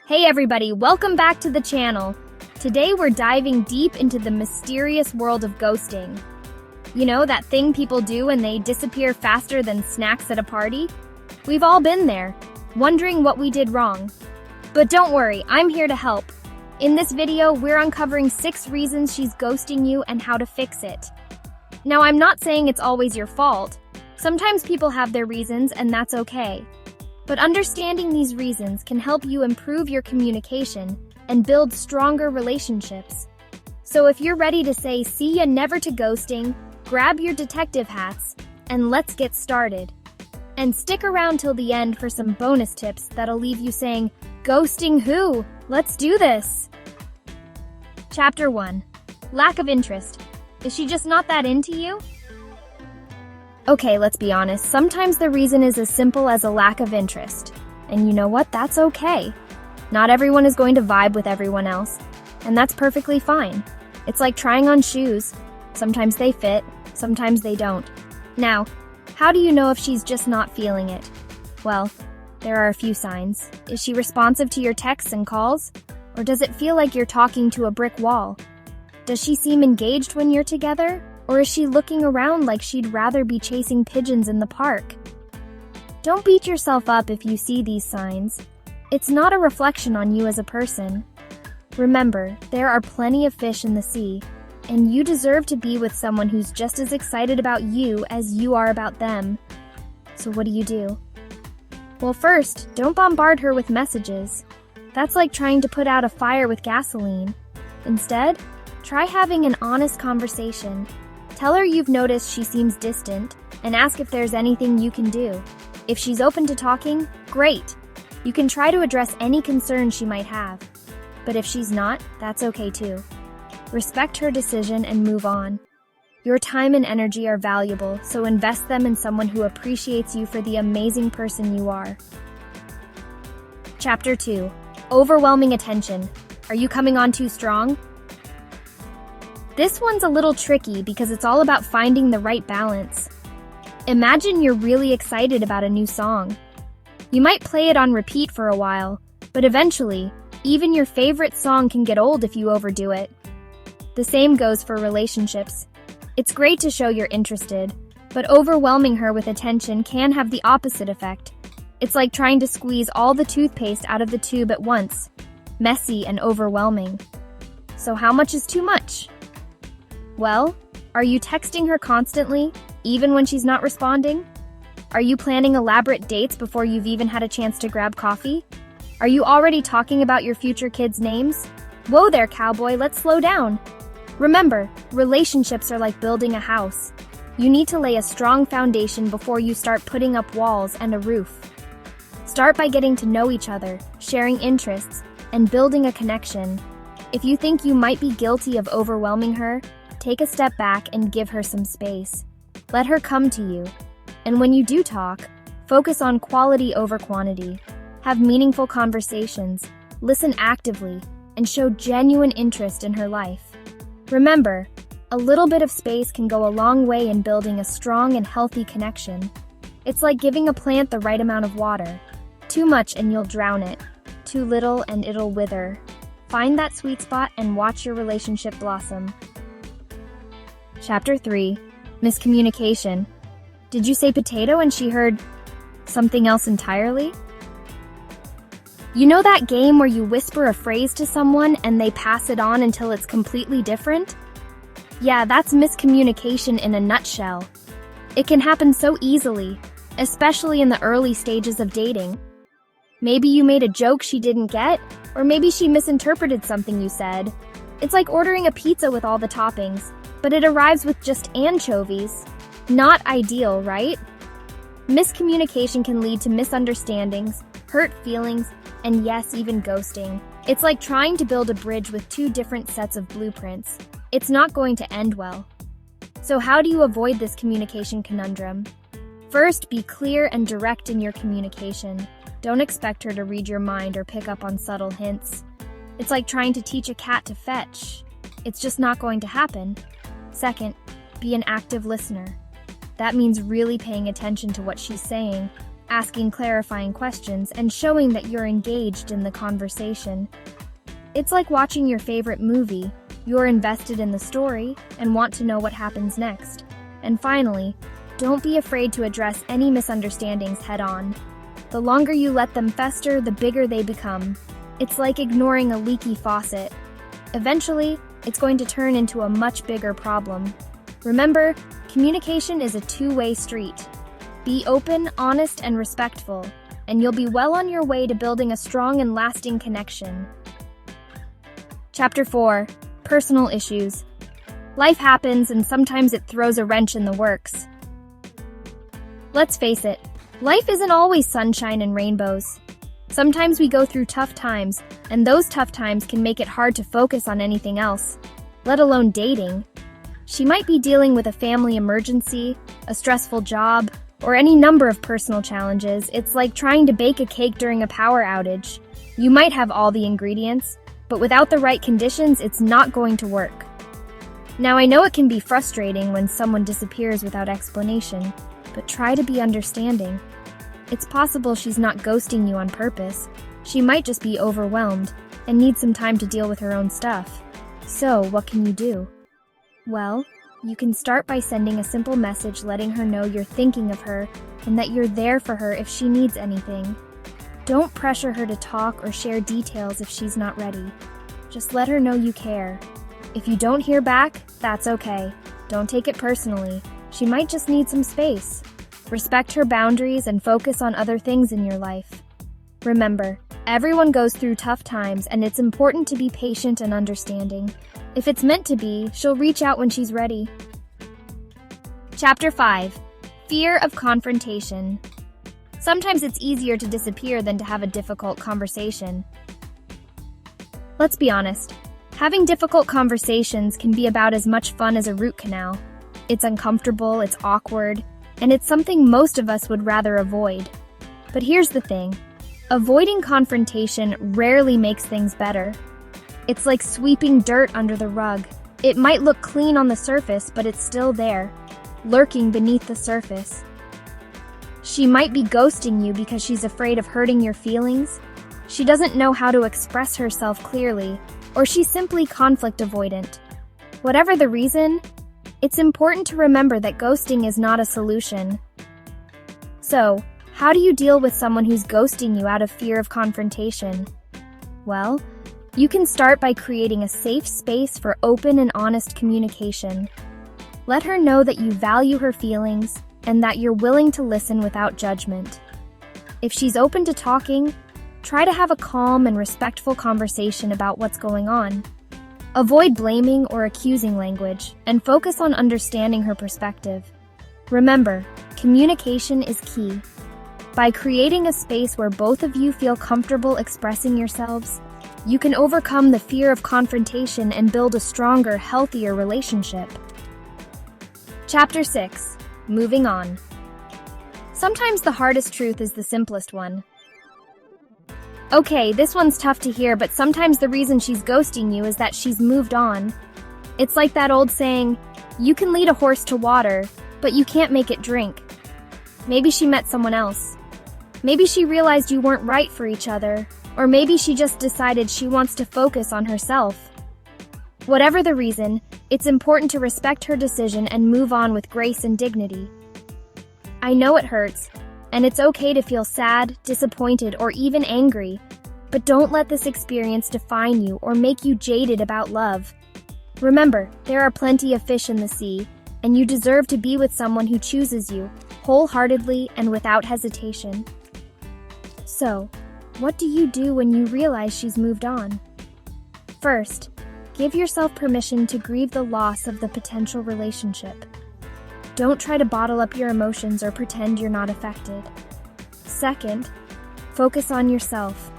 Hey everybody, welcome back to the channel. Today we're diving deep into the mysterious world of ghosting. You know, that thing people do when they disappear faster than snacks at a party? We've all been there, wondering what we did wrong. But don't worry, I'm here to help. In this video, we're uncovering 6 reasons she's ghosting you and how to fix it. Now, I'm not saying it's always your fault. Sometimes people have their reasons, and that's okay. But understanding these reasons can help you improve your communication and build stronger relationships. So if you're ready to say see ya never to ghosting, grab your detective hats and let's get started. And stick around till the end for some bonus tips that'll leave you saying, ghosting who? Let's do this! Chapter 1. Lack of interest. Is she just not that into you? Okay, let's be honest. Sometimes the reason is as simple as a lack of interest. And you know what? That's okay. Not everyone is going to vibe with everyone else, and that's perfectly fine. It's like trying on shoes. Sometimes they fit, sometimes they don't. Now, how do you know if she's just not feeling it? Well, there are a few signs. Is she responsive to your texts and calls? Or does it feel like you're talking to a brick wall? Does she seem engaged when you're together? Or is she looking around like she'd rather be chasing pigeons in the park? Don't beat yourself up if you see these signs. It's not a reflection on you as a person. Remember, there are plenty of fish in the sea, and you deserve to be with someone who's just as excited about you as you are about them. So what do? Well, first, don't bombard her with messages. That's like trying to put out a fire with gasoline. Instead, try having an honest conversation. Tell her you've noticed she seems distant, and ask if there's anything you can do. If she's open to talking, great! You can try to address any concerns she might have. But if she's not, that's okay too. Respect her decision and move on. Your time and energy are valuable, so invest them in someone who appreciates you for the amazing person you are. Chapter 2. Overwhelming attention. Are you coming on too strong? This one's a little tricky because it's all about finding the right balance. Imagine you're really excited about a new song. You might play it on repeat for a while, but eventually, even your favorite song can get old if you overdo it. The same goes for relationships. It's great to show you're interested, but overwhelming her with attention can have the opposite effect. It's like trying to squeeze all the toothpaste out of the tube at once. Messy and overwhelming. So how much is too much? Well, are you texting her constantly, even when she's not responding? Are you planning elaborate dates before you've even had a chance to grab coffee? Are you already talking about your future kids' names? Whoa there, cowboy, let's slow down. Remember, relationships are like building a house. You need to lay a strong foundation before you start putting up walls and a roof. Start by getting to know each other, sharing interests, and building a connection. If you think you might be guilty of overwhelming her, take a step back and give her some space. Let her come to you. And when you do talk, focus on quality over quantity. Have meaningful conversations, listen actively, and show genuine interest in her life. Remember, a little bit of space can go a long way in building a strong and healthy connection. It's like giving a plant the right amount of water. Too much and you'll drown it. Too little and it'll wither. Find that sweet spot and watch your relationship blossom. Chapter 3. Miscommunication. Did you say potato and she heard something else entirely? You know that game where you whisper a phrase to someone and they pass it on until it's completely different? Yeah, that's miscommunication in a nutshell. It can happen so easily, especially in the early stages of dating. Maybe you made a joke she didn't get, or maybe she misinterpreted something you said. It's like ordering a pizza with all the toppings, but it arrives with just anchovies. Not ideal, right? Miscommunication can lead to misunderstandings, hurt feelings, and yes, even ghosting. It's like trying to build a bridge with 2 different sets of blueprints. It's not going to end well. So how do you avoid this communication conundrum? First, be clear and direct in your communication. Don't expect her to read your mind or pick up on subtle hints. It's like trying to teach a cat to fetch. It's just not going to happen. Second, be an active listener. That means really paying attention to what she's saying, asking clarifying questions, and showing that you're engaged in the conversation. It's like watching your favorite movie. You're invested in the story and want to know what happens next. And finally, don't be afraid to address any misunderstandings head-on. The longer you let them fester, the bigger they become. It's like ignoring a leaky faucet. Eventually, it's going to turn into a much bigger problem. Remember, communication is a two-way street. Be open, honest, and respectful, and you'll be well on your way to building a strong and lasting connection. Chapter 4. Personal issues. Life happens, and sometimes it throws a wrench in the works. Let's face it, life isn't always sunshine and rainbows. Sometimes we go through tough times, and those tough times can make it hard to focus on anything else, let alone dating. She might be dealing with a family emergency, a stressful job, or any number of personal challenges. It's like trying to bake a cake during a power outage. You might have all the ingredients, but without the right conditions, it's not going to work. Now, I know it can be frustrating when someone disappears without explanation, but try to be understanding. It's possible she's not ghosting you on purpose. She might just be overwhelmed and need some time to deal with her own stuff. So, what can you do? Well, you can start by sending a simple message letting her know you're thinking of her and that you're there for her if she needs anything. Don't pressure her to talk or share details if she's not ready. Just let her know you care. If you don't hear back, that's okay. Don't take it personally. She might just need some space. Respect her boundaries and focus on other things in your life. Remember, everyone goes through tough times, and it's important to be patient and understanding. If it's meant to be, she'll reach out when she's ready. Chapter 5. Fear of confrontation. Sometimes it's easier to disappear than to have a difficult conversation. Let's be honest. Having difficult conversations can be about as much fun as a root canal. It's uncomfortable, it's awkward, and it's something most of us would rather avoid. But here's the thing. Avoiding confrontation rarely makes things better. It's like sweeping dirt under the rug. It might look clean on the surface, but it's still there, lurking beneath the surface. She might be ghosting you because she's afraid of hurting your feelings. She doesn't know how to express herself clearly, or she's simply conflict avoidant. Whatever the reason, it's important to remember that ghosting is not a solution. So, how do you deal with someone who's ghosting you out of fear of confrontation? Well, you can start by creating a safe space for open and honest communication. Let her know that you value her feelings and that you're willing to listen without judgment. If she's open to talking, try to have a calm and respectful conversation about what's going on. Avoid blaming or accusing language and focus on understanding her perspective. Remember, communication is key. By creating a space where both of you feel comfortable expressing yourselves, you can overcome the fear of confrontation and build a stronger, healthier relationship. Chapter 6. Moving on. Sometimes the hardest truth is the simplest one. Okay, this one's tough to hear, but sometimes the reason she's ghosting you is that she's moved on. It's like that old saying, you can lead a horse to water, but you can't make it drink. Maybe she met someone else. Maybe she realized you weren't right for each other, or maybe she just decided she wants to focus on herself. Whatever the reason, it's important to respect her decision and move on with grace and dignity. I know it hurts, and it's okay to feel sad, disappointed, or even angry, but don't let this experience define you or make you jaded about love. Remember, there are plenty of fish in the sea, and you deserve to be with someone who chooses you, wholeheartedly and without hesitation. So, what do you do when you realize she's moved on? First, give yourself permission to grieve the loss of the potential relationship. Don't try to bottle up your emotions or pretend you're not affected. Second, focus on yourself.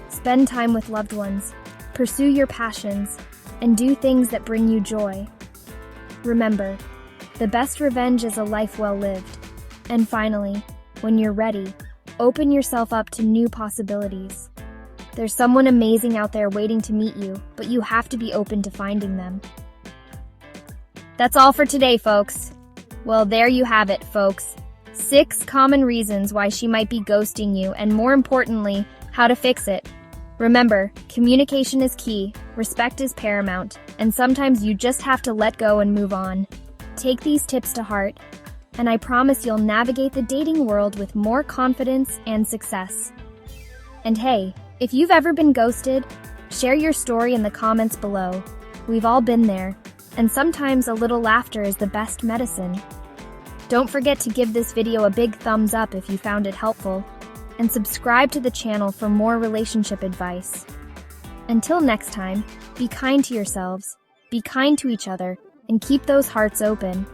Spend time with loved ones, pursue your passions, and do things that bring you joy. Remember, the best revenge is a life well lived. And finally, when you're ready, open yourself up to new possibilities. There's someone amazing out there waiting to meet you, but you have to be open to finding them. That's all for today, folks. Well, there you have it, folks. 6 common reasons why she might be ghosting you, and more importantly, how to fix it. Remember, communication is key, respect is paramount, and sometimes you just have to let go and move on. Take these tips to heart, and I promise you'll navigate the dating world with more confidence and success. And hey, if you've ever been ghosted, share your story in the comments below. We've all been there, and sometimes a little laughter is the best medicine. Don't forget to give this video a big thumbs up if you found it helpful, and subscribe to the channel for more relationship advice. Until next time, be kind to yourselves, be kind to each other, and keep those hearts open.